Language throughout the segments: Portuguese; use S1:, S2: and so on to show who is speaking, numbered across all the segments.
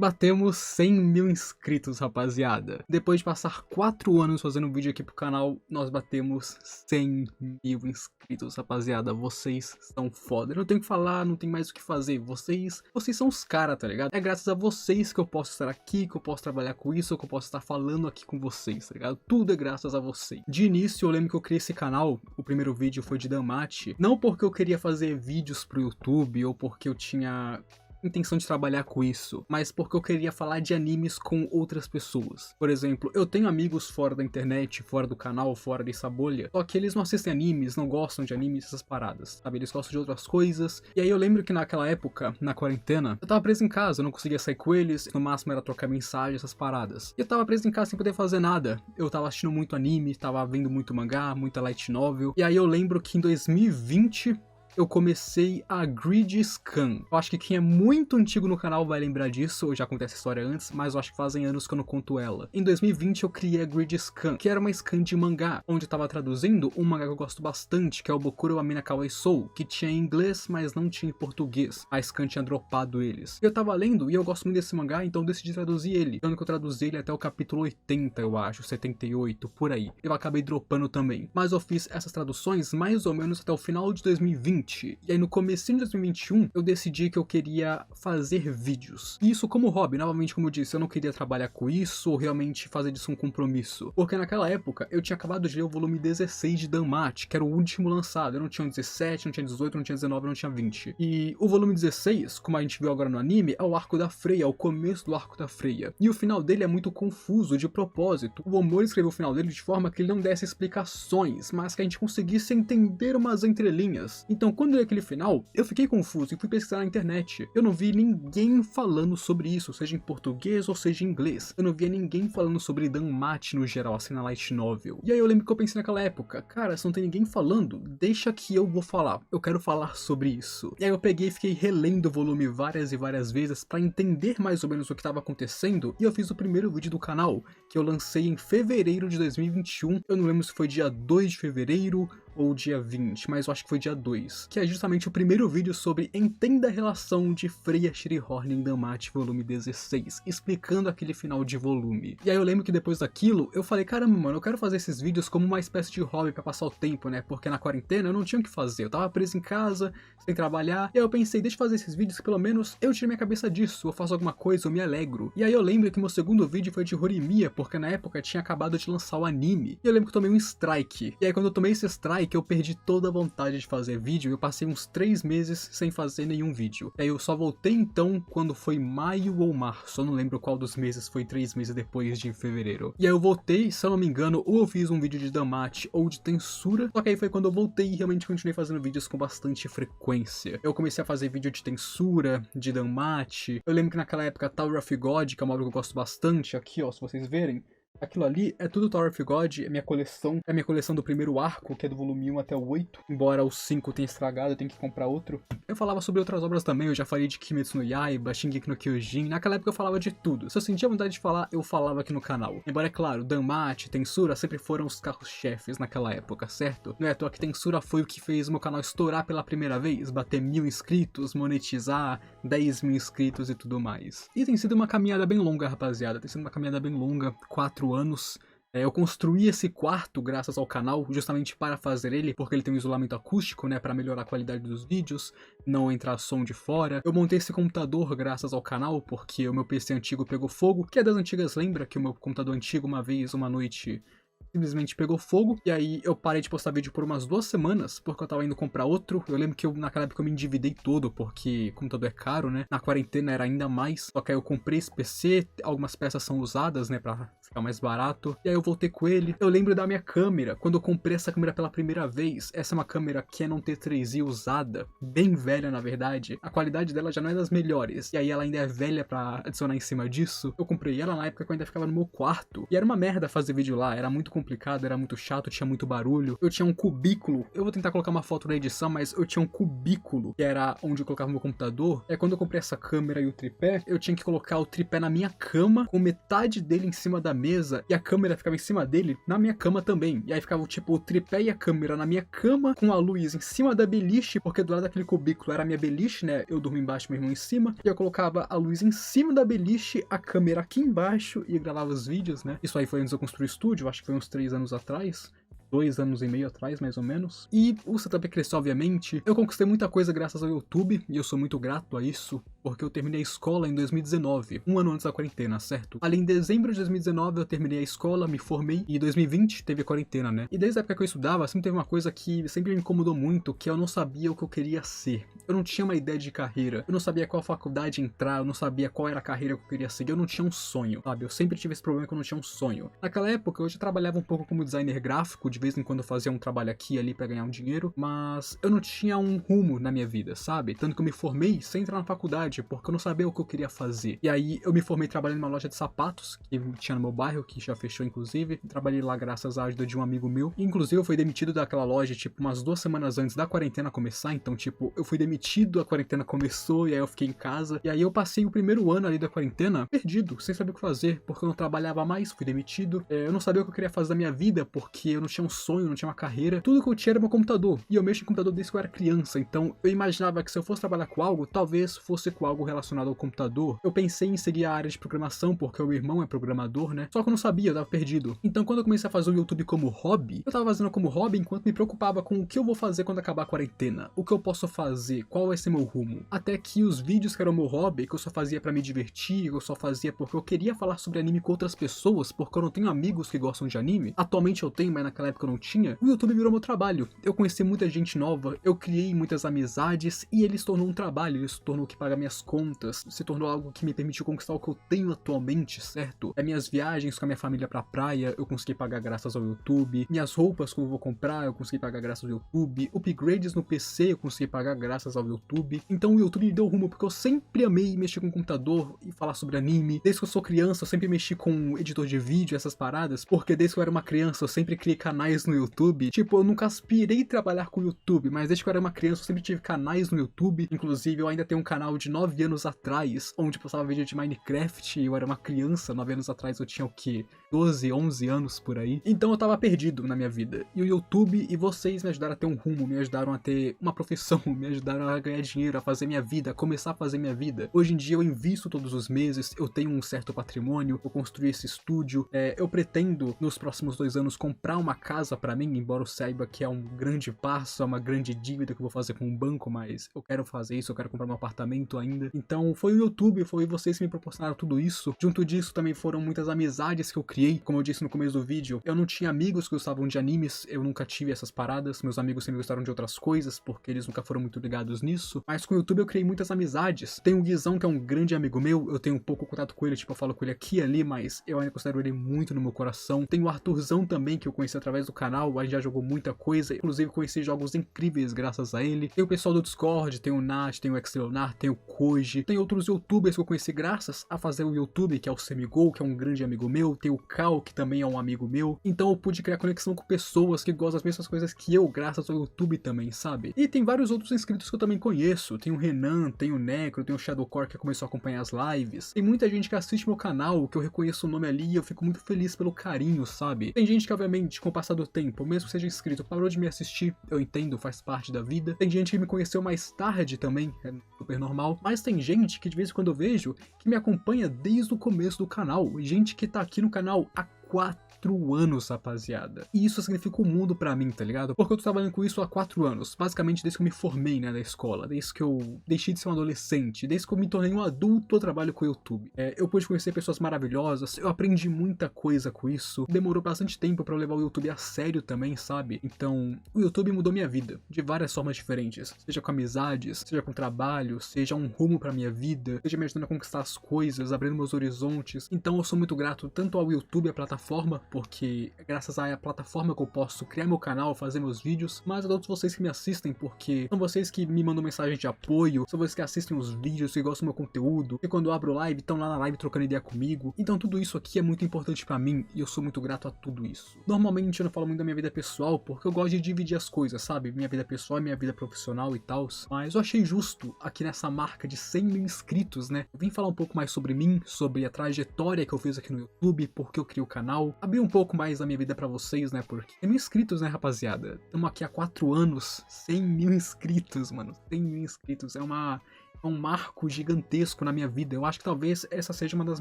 S1: Batemos 100 mil inscritos, rapaziada. Depois de passar 4 anos fazendo vídeo aqui pro canal, nós batemos 100 mil inscritos, rapaziada. Vocês são foda. Eu não tenho o que falar, não tem mais o que fazer. Vocês são os caras, tá ligado? É graças a vocês que eu posso estar aqui, que eu posso trabalhar com isso, que eu posso estar falando aqui com vocês, tá ligado? Tudo é graças a vocês. De início, eu lembro que eu criei esse canal, o primeiro vídeo foi de Danmachi, não porque eu queria fazer vídeos pro YouTube ou porque eu tinha intenção de trabalhar com isso, mas porque eu queria falar de animes com outras pessoas. Por exemplo, eu tenho amigos fora da internet, fora do canal, fora dessa bolha, só que eles não assistem animes, não gostam de animes, essas paradas, sabe? Eles gostam de outras coisas. E aí eu lembro que naquela época, na quarentena, eu tava preso em casa, eu não conseguia sair com eles, no máximo era trocar mensagem, essas paradas. E eu tava preso em casa sem poder fazer nada. Eu tava assistindo muito anime, tava vendo muito mangá, muita light novel. E aí eu lembro que em 2020 eu comecei a Grid Scan. Eu acho que quem é muito antigo no canal vai lembrar disso, eu já contei essa história antes, mas eu acho que fazem anos que eu não conto ela. Em 2020 eu criei a Grid Scan, que era uma scan de mangá, onde eu tava traduzindo um mangá que eu gosto bastante, que é o Bokuro wa Minakawa Sou, que tinha em inglês, mas não tinha em português. A scan tinha dropado eles. Eu tava lendo e eu gosto muito desse mangá, então eu decidi traduzir ele. Tanto que eu traduzi ele até o capítulo 80, eu acho, 78, por aí. Eu acabei dropando também. Mas eu fiz essas traduções mais ou menos até o final de 2020. E aí no comecinho de 2021 eu decidi que eu queria fazer vídeos. E isso como hobby, novamente como eu disse, eu não queria trabalhar com isso ou realmente fazer disso um compromisso. Porque naquela época eu tinha acabado de ler o volume 16 de Danmachi, que era o último lançado. Eu não tinha 17, não tinha 18, não tinha 19, não tinha 20. E o volume 16, como a gente viu agora no anime, é o arco da Freya, é o começo do arco da Freya. E o final dele é muito confuso, de propósito. O Omori escreveu o final dele de forma que ele não desse explicações, mas que a gente conseguisse entender umas entrelinhas. Então quando eu li aquele final, eu fiquei confuso e fui pesquisar na internet. Eu não vi ninguém falando sobre isso, seja em português ou seja em inglês. Eu não via ninguém falando sobre Danmachi no geral, assim na light novel. E aí eu lembro que eu pensei naquela época, cara, se não tem ninguém falando, deixa que eu vou falar. Eu quero falar sobre isso. E aí eu peguei e fiquei relendo o volume várias e várias vezes pra entender mais ou menos o que estava acontecendo. E eu fiz o primeiro vídeo do canal, que eu lancei em fevereiro de 2021. Eu não lembro se foi dia 2 de fevereiro ou dia 20, mas eu acho que foi dia 2, que é justamente o primeiro vídeo sobre Entenda a relação de Freya Shirihorn em Danmachi volume 16, explicando aquele final de volume. E aí eu lembro que depois daquilo, eu falei, caramba, mano, eu quero fazer esses vídeos como uma espécie de hobby pra passar o tempo, né, porque na quarentena eu não tinha o que fazer, eu tava preso em casa, sem trabalhar, e aí eu pensei, deixa eu fazer esses vídeos que pelo menos eu tiro minha cabeça disso, eu faço alguma coisa, eu me alegro. E aí eu lembro que meu segundo vídeo foi de Horimiya, porque na época tinha acabado de lançar o anime, e eu lembro que eu tomei um strike, e aí quando eu tomei esse strike, que eu perdi toda a vontade de fazer vídeo, eu passei uns 3 meses sem fazer nenhum vídeo. E aí eu só voltei então quando foi maio ou março, eu não lembro qual dos meses foi 3 meses depois de fevereiro. E aí eu voltei, se eu não me engano, ou eu fiz um vídeo de Danmachi ou de Tensura, só que aí foi quando eu voltei e realmente continuei fazendo vídeos com bastante frequência. Eu comecei a fazer vídeo de Tensura, de Danmachi, eu lembro que naquela época Tower of God, que é uma obra que eu gosto bastante, aqui ó, se vocês verem, aquilo ali é tudo Tower of God, é minha coleção do primeiro arco, que é do volume 1 até o 8, embora o 5 tenha estragado, eu tenho que comprar outro. Eu falava sobre outras obras também, eu já falei de Kimetsu no Yaiba, Shingeki no Kyojin, naquela época eu falava de tudo. Se eu sentia vontade de falar, eu falava aqui no canal. Embora, é claro, Danmachi, Tensura sempre foram os carros-chefes naquela época, certo? Não é à toa que Tensura foi o que fez o meu canal estourar pela primeira vez, bater 1000 inscritos, monetizar, 10 mil inscritos e tudo mais. E tem sido uma caminhada bem longa, rapaziada, tem sido uma caminhada bem longa, 4 anos. Eu construí esse quarto graças ao canal, justamente para fazer ele, porque ele tem um isolamento acústico, né, para melhorar a qualidade dos vídeos, não entrar som de fora. Eu montei esse computador graças ao canal, porque o meu PC antigo pegou fogo, que é das antigas, lembra que o meu computador antigo uma vez, uma noite, simplesmente pegou fogo, e aí eu parei de postar vídeo por umas 2 semanas, porque eu tava indo comprar outro. Eu lembro que naquela época eu me endividei todo, porque computador é caro, né, na quarentena era ainda mais, só que aí eu comprei esse PC, algumas peças são usadas, né, pra ficar mais barato, e aí eu voltei com ele. Eu lembro da minha câmera, quando eu comprei essa câmera pela primeira vez, essa é uma câmera Canon T3i usada, bem velha na verdade, a qualidade dela já não é das melhores, e aí ela ainda é velha pra adicionar em cima disso. Eu comprei ela na época que eu ainda ficava no meu quarto, e era uma merda fazer vídeo lá, era muito complicado complicado, era muito chato, tinha muito barulho. Eu tinha um cubículo, eu vou tentar colocar uma foto na edição, mas eu tinha um cubículo, que era onde eu colocava meu computador. Quando eu comprei essa câmera e o tripé, eu tinha que colocar o tripé na minha cama, com metade dele em cima da mesa, e a câmera ficava em cima dele, na minha cama também. E aí ficava tipo o tripé e a câmera na minha cama, com a luz em cima da beliche, porque do lado daquele cubículo era a minha beliche, né? Eu dormia embaixo, meu irmão em cima, e eu colocava a luz em cima da beliche, a câmera aqui embaixo, e gravava os vídeos, né? Isso aí foi antes de eu construir o estúdio, acho que foi uns 3 anos atrás. 2 anos e meio atrás, mais ou menos. E o setup cresceu, obviamente. Eu conquistei muita coisa graças ao YouTube, e eu sou muito grato a isso, porque eu terminei a escola em 2019, um ano antes da quarentena, certo? Ali em dezembro de 2019 eu terminei a escola, me formei, e em 2020 teve a quarentena, né? E desde a época que eu estudava, sempre teve uma coisa que sempre me incomodou muito, que eu não sabia o que eu queria ser. Eu não tinha uma ideia de carreira, eu não sabia qual faculdade entrar, eu não sabia qual era a carreira que eu queria seguir, eu não tinha um sonho, sabe? Eu sempre tive esse problema que eu não tinha um sonho. Naquela época eu já trabalhava um pouco como designer gráfico, de vez em quando eu fazia um trabalho aqui e ali pra ganhar um dinheiro, mas eu não tinha um rumo na minha vida, sabe? Tanto que eu me formei sem entrar na faculdade, porque eu não sabia o que eu queria fazer. E aí eu me formei trabalhando numa loja de sapatos, que tinha no meu bairro, que já fechou inclusive. Trabalhei lá graças à ajuda de um amigo meu. E, inclusive eu fui demitido daquela loja, tipo, umas 2 semanas antes da quarentena começar, então, tipo, eu fui demitido, a quarentena começou, e aí eu fiquei em casa. E aí eu passei o primeiro ano ali da quarentena perdido, sem saber o que fazer, porque eu não trabalhava mais, fui demitido. Eu não sabia o que eu queria fazer da minha vida, porque eu não tinha um sonho, não tinha uma carreira. Tudo que eu tinha era meu computador, e eu mexo em computador desde que eu era criança, então eu imaginava que se eu fosse trabalhar com algo, talvez fosse com algo relacionado ao computador. Eu pensei em seguir a área de programação, porque o meu irmão é programador, né? Só que eu não sabia, eu tava perdido. Então quando eu comecei a fazer o YouTube como hobby, eu tava fazendo como hobby enquanto me preocupava com o que eu vou fazer quando acabar a quarentena. O que eu posso fazer, qual vai ser meu rumo. Até que os vídeos que eram meu hobby, que eu só fazia pra me divertir, que eu só fazia porque eu queria falar sobre anime com outras pessoas, porque eu não tenho amigos que gostam de anime. Atualmente eu tenho, mas naquela época eu não tinha. O YouTube virou meu trabalho. Eu conheci muita gente nova, eu criei muitas amizades e ele se tornou um trabalho, ele se tornou o que paga minhas contas, se tornou algo que me permitiu conquistar o que eu tenho atualmente, certo? Minhas viagens com a minha família pra praia, eu consegui pagar graças ao YouTube. Minhas roupas que eu vou comprar, eu consegui pagar graças ao YouTube. Upgrades no PC, eu consegui pagar graças ao YouTube. Então o YouTube me deu rumo, porque eu sempre amei mexer com computador e falar sobre anime. Desde que eu sou criança, eu sempre mexi com editor de vídeo, essas paradas, porque desde que eu era uma criança, eu sempre criei canais no YouTube. Tipo, eu nunca aspirei trabalhar com o YouTube, mas desde que eu era uma criança, eu sempre tive canais no YouTube. Inclusive, eu ainda tenho um canal de 9 anos atrás, onde postava vídeo de Minecraft, e eu era uma criança. 9 anos atrás eu tinha o quê? 12, 11 anos por aí. Então eu tava perdido na minha vida. E o YouTube e vocês me ajudaram a ter um rumo, me ajudaram a ter uma profissão, me ajudaram a ganhar dinheiro, a fazer minha vida, a começar a fazer minha vida. Hoje em dia eu invisto todos os meses, eu tenho um certo patrimônio, eu construí esse estúdio. Eu pretendo, nos próximos 2 anos, comprar uma casa pra mim, embora eu saiba que é um grande passo, é uma grande dívida que eu vou fazer com um banco, mas eu quero fazer isso, eu quero comprar um apartamento ainda. Então foi o YouTube, foi vocês que me proporcionaram tudo isso. Junto disso também foram muitas amizades que eu criei. Como eu disse no começo do vídeo, eu não tinha amigos que gostavam de animes, eu nunca tive essas paradas. Meus amigos sempre gostaram de outras coisas, porque eles nunca foram muito ligados nisso. Mas com o YouTube eu criei muitas amizades. Tem o Guizão, que é um grande amigo meu, eu tenho um pouco contato com ele, tipo, eu falo com ele aqui e ali, mas eu ainda considero ele muito no meu coração. Tem o Arthurzão também, que eu conheci através do canal, a gente já jogou muita coisa, inclusive conheci jogos incríveis graças a ele. Tem o pessoal do Discord, tem o Nath, tem o Xleonar, tem o Koji, tem outros youtubers que eu conheci graças a fazer o YouTube, que é o Semigol, que é um grande amigo meu, tem o Cal, que também é um amigo meu. Então eu pude criar conexão com pessoas que gostam das mesmas coisas que eu, graças ao YouTube também, sabe? E tem vários outros inscritos que eu também conheço, tem o Renan, tem o Necro, tem o Shadowcore, que começou a acompanhar as lives. Tem muita gente que assiste meu canal, que eu reconheço o nome ali e eu fico muito feliz pelo carinho, sabe? Tem gente que, obviamente, com o passar do tempo, mesmo que seja inscrito, parou de me assistir, eu entendo, faz parte da vida. Tem gente que me conheceu mais tarde também, é super normal. Mas tem gente que de vez em quando eu vejo que me acompanha desde o começo do canal. E gente que tá aqui no canal há 4 anos, rapaziada. E isso significa o mundo pra mim, tá ligado? Porque eu tô trabalhando com isso há 4 anos. Basicamente desde que eu me formei, né, da escola. Desde que eu deixei de ser um adolescente. Desde que eu me tornei um adulto, eu trabalho com o YouTube. Eu pude conhecer pessoas maravilhosas. Eu aprendi muita coisa com isso. Demorou bastante tempo pra eu levar o YouTube a sério também, sabe? Então, o YouTube mudou minha vida. De várias formas diferentes. Seja com amizades, seja com trabalho, seja um rumo pra minha vida. Seja me ajudando a conquistar as coisas, abrindo meus horizontes. Então eu sou muito grato tanto ao YouTube, a plataforma, porque é graças à plataforma que eu posso criar meu canal, fazer meus vídeos, mas a todos vocês que me assistem, porque são vocês que me mandam mensagem de apoio, são vocês que assistem os vídeos, que gostam do meu conteúdo, e quando eu abro live, estão lá na live trocando ideia comigo. Então tudo isso aqui é muito importante pra mim, e eu sou muito grato a tudo isso. Normalmente eu não falo muito da minha vida pessoal, porque eu gosto de dividir as coisas, sabe? Minha vida pessoal e minha vida profissional e tal, mas eu achei justo aqui nessa marca de 100 mil inscritos, né? Eu vim falar um pouco mais sobre mim, sobre a trajetória que eu fiz aqui no YouTube, porque eu criei o canal, abrir um pouco mais da minha vida pra vocês, né? Porque 100 mil inscritos, né, rapaziada? Estamos aqui há 4 anos, 100 mil inscritos, mano. 100 mil inscritos é um marco gigantesco na minha vida. Eu acho que talvez essa seja uma das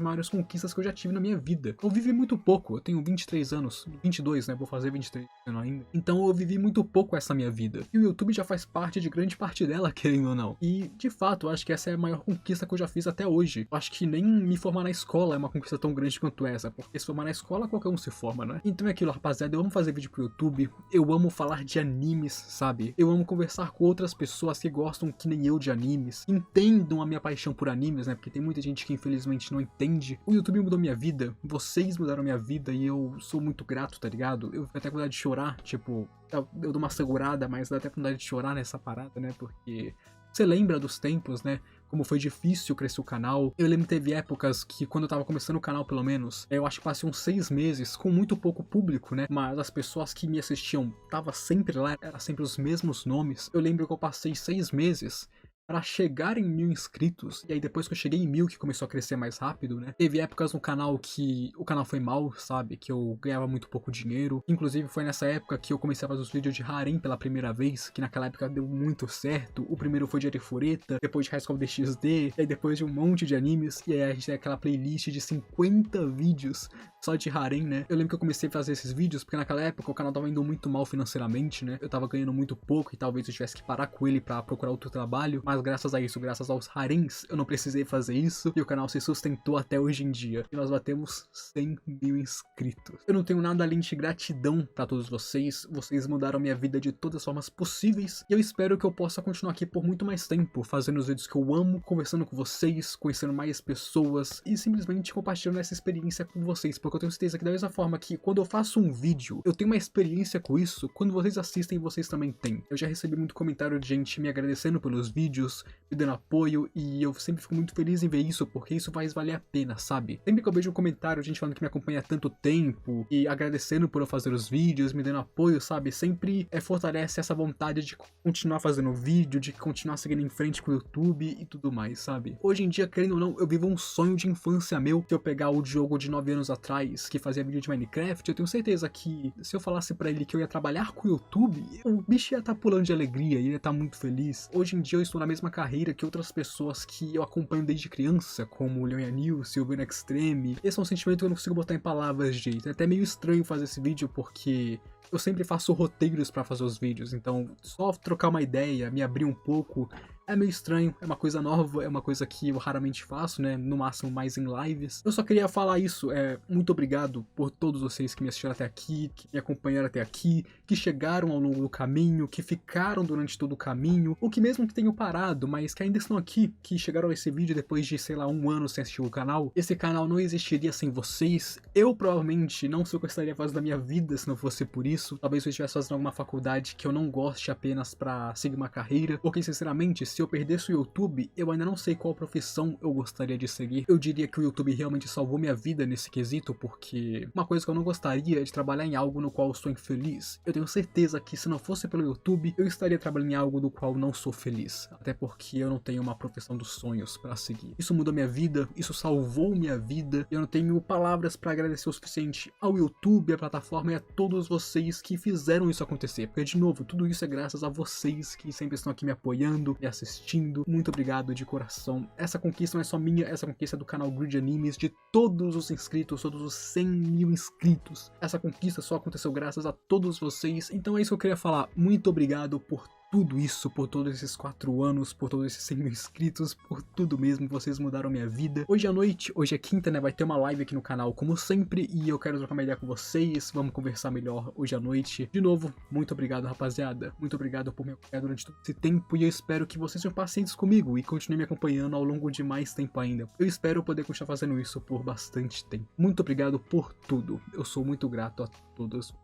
S1: maiores conquistas que eu já tive na minha vida. Eu vivi muito pouco, eu tenho 23 anos, 22, né, vou fazer 23 anos ainda. Então eu vivi muito pouco essa minha vida. E o YouTube já faz parte de grande parte dela, querendo ou não. E, de fato, eu acho que essa é a maior conquista que eu já fiz até hoje. Eu acho que nem me formar na escola é uma conquista tão grande quanto essa, porque se formar na escola, qualquer um se forma, né? Então é aquilo, rapaziada, eu amo fazer vídeo pro YouTube, eu amo falar de animes, sabe? Eu amo conversar com outras pessoas que gostam que nem eu de animes, entendam a minha paixão por animes, né? Porque tem muita gente que infelizmente não entende. O YouTube mudou minha vida, vocês mudaram minha vida e eu sou muito grato, tá ligado? Eu fico até com vontade de chorar, tipo, eu dou uma segurada, mas dá até com vontade de chorar nessa parada, né? Porque você lembra dos tempos, né? Como foi difícil crescer o canal. Eu lembro que teve épocas que, quando eu tava começando o canal, pelo menos, eu acho que passei uns 6 meses com muito pouco público, né? Mas as pessoas que me assistiam tava sempre lá, era sempre os mesmos nomes. Eu lembro que eu passei 6 meses para chegar em 1000 inscritos, e aí depois que eu cheguei em 1000 que começou a crescer mais rápido, né? Teve épocas no canal que o canal foi mal, sabe? Que eu ganhava muito pouco dinheiro. Inclusive foi nessa época que eu comecei a fazer os vídeos de harem pela primeira vez, que naquela época deu muito certo. O primeiro foi de Arifureta, depois de High School DxD, e aí depois de um monte de animes, e aí a gente tem aquela playlist de 50 vídeos só de harem, né? Eu lembro que eu comecei a fazer esses vídeos porque naquela época o canal tava indo muito mal financeiramente, né? Eu tava ganhando muito pouco e talvez eu tivesse que parar com ele pra procurar outro trabalho, mas graças a isso, graças aos harems, eu não precisei fazer isso e o canal se sustentou até hoje em dia. E nós batemos 100 mil inscritos. Eu não tenho nada além de gratidão pra todos vocês. Vocês mudaram minha vida de todas as formas possíveis e eu espero que eu possa continuar aqui por muito mais tempo, fazendo os vídeos que eu amo, conversando com vocês, conhecendo mais pessoas e simplesmente compartilhando essa experiência com vocês, porque eu tenho certeza que da mesma forma que quando eu faço um vídeo, eu tenho uma experiência com isso, quando vocês assistem, vocês também têm. Eu já recebi muito comentário de gente me agradecendo pelos vídeos, me dando apoio, e eu sempre fico muito feliz em ver isso, porque isso faz valer a pena, sabe? Sempre que eu vejo um comentário, gente falando que me acompanha há tanto tempo, e agradecendo por eu fazer os vídeos, me dando apoio, sabe? Sempre fortalece essa vontade de continuar fazendo vídeo, de continuar seguindo em frente com o YouTube e tudo mais, sabe? Hoje em dia, querendo ou não, eu vivo um sonho de infância meu, que eu pegar o Diogo de 9 anos atrás, que fazia vídeo de Minecraft, eu tenho certeza que se eu falasse pra ele que eu ia trabalhar com o YouTube, o bicho ia estar pulando de alegria, ele ia estar muito feliz. Hoje em dia eu estou na mesma carreira que outras pessoas que eu acompanho desde criança, como o Leon News, Silvano Extreme. Esse é um sentimento que eu não consigo botar em palavras de jeito. É até meio estranho fazer esse vídeo porque eu sempre faço roteiros pra fazer os vídeos, então só trocar uma ideia, me abrir um pouco, é meio estranho, é uma coisa nova, é uma coisa que eu raramente faço, né, no máximo mais em lives. Eu só queria falar isso, muito obrigado por todos vocês que me assistiram até aqui, que me acompanharam até aqui, que chegaram ao longo do caminho, que ficaram durante todo o caminho, ou que mesmo que tenham parado, mas que ainda estão aqui, que chegaram a esse vídeo depois de, sei lá, 1 ano sem assistir o canal. Esse canal não existiria sem vocês, eu provavelmente não sei o que eu estaria fazendo da minha vida se não fosse por isso. Talvez eu estivesse fazendo alguma faculdade que eu não goste apenas pra seguir uma carreira, porque sinceramente, se eu perdesse o YouTube, eu ainda não sei qual profissão eu gostaria de seguir. Eu diria que o YouTube realmente salvou minha vida nesse quesito, porque uma coisa que eu não gostaria é de trabalhar em algo no qual eu sou infeliz. Eu tenho certeza que se não fosse pelo YouTube, eu estaria trabalhando em algo do qual não sou feliz, até porque eu não tenho uma profissão dos sonhos pra seguir. Isso mudou minha vida, isso salvou minha vida, eu não tenho palavras pra agradecer o suficiente ao YouTube, à plataforma e a todos vocês que fizeram isso acontecer, porque de novo, tudo isso é graças a vocês que sempre estão aqui me apoiando, me assistindo. Muito obrigado de coração. Essa conquista não é só minha, essa conquista é do canal Greedy Animes, de todos os inscritos, todos os 100 mil inscritos. Essa conquista só aconteceu graças a todos vocês, então é isso que eu queria falar. Muito obrigado por tudo isso, por todos esses 4 anos, por todos esses 100 mil inscritos, por tudo mesmo, vocês mudaram minha vida. Hoje à noite, hoje é quinta, né, vai ter uma live aqui no canal como sempre, e eu quero trocar uma ideia com vocês, vamos conversar melhor hoje à noite. De novo, muito obrigado, rapaziada, muito obrigado por me acompanhar durante todo esse tempo, e eu espero que vocês sejam pacientes comigo e continuem me acompanhando ao longo de mais tempo ainda. Eu espero poder continuar fazendo isso por bastante tempo. Muito obrigado por tudo, eu sou muito grato a todos